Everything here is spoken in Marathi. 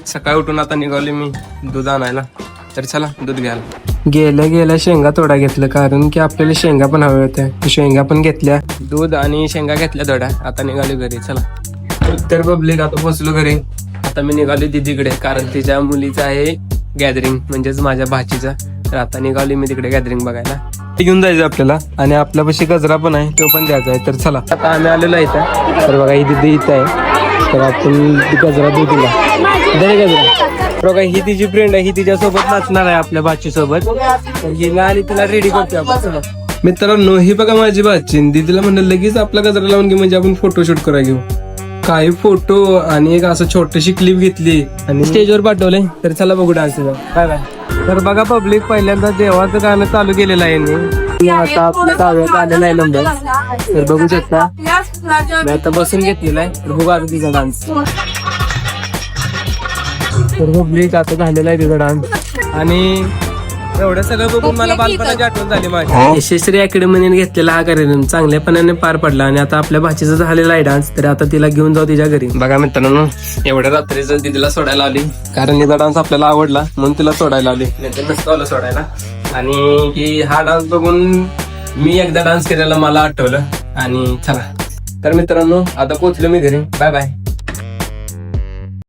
सकाळी उठून आता निघालो मी दूध आणायला. तर चला दूध घ्यायला. गेल्या शेंगा तोडा घेतलं कारण की आपल्याला शेंगा पण हव्या होत्या. शेंगा पण घेतल्या, दूध आणि शेंगा घेतल्या थोड्या. आता निघालो घरी. चला उत्तर पब्लिक आता पोचलो घरी. आता मी निघालो दीदीकडे कारण तिच्या मुलीचं आहे गॅदरिंग, म्हणजेच माझ्या भाचीचा. तर आता निघाली मी तिकडे गॅदरिंग बघायला. ते घेऊन जायचं आपल्याला आणि आपल्यापाशी गजरा पण आहे, तो पण द्यायचा आहे. तर चला आता आम्ही आलेलो आहे इथं. तर बघा ही दीदी इथं आहे. तर आपण गजरा देऊ तिला. गजरा बघा ही तिची फ्रेंड आहे, ही तिच्यासोबत नाचणार आहे आपल्या भाची सोबत. हिला आणि तिला रेडी करतो आपण. मित्रांनो ही बघा माझी भाची. दीदीला म्हणलं लगेच आपला गजरा लावून घे म्हणजे आपण फोटोशूट करा घेऊ. काही फोटो आणि एक असं छोटीशी क्लिप घेतली आणि स्टेजवर पाठवले. तर चला बघू डान्स. Bye bye. तर बघा पब्लिक पहिल्यांदा देवाचं गाणं चालू केलेलं आहे मी. आता आपल्या ताब्यात आलेला आहे नंबर. तर बघू शकता मी आता बसून घेतलेला आहे. तर बघू आता तिचा डान्स. तर पब्लिक आता झालेला आहे तिचा डान्स. आणि एवढं सगळं बघून मला बालपणाची आठवण झाली माझी. यशस्वी अकॅडमीने घेतलेला हा कार्यक्रम चांगल्यापणाने पार पडला आणि आता आपल्या भाचीचा झालेला आहे डान्स. तर आता तिला घेऊन जाऊ तिच्या घरी. बघा मित्रांनो एवढ्या रात्रीच तिला सोडायला आली कारण तिचा डान्स आपल्याला आवडला म्हणून तिला सोडायला आली. नसतं आलं सोडायला. आणि की हा डान्स बघून मी एकदा डान्स केलेला मला आठवलं. आणि चला तर मित्रांनो आता पोहोचलो मी घरी. Bye bye.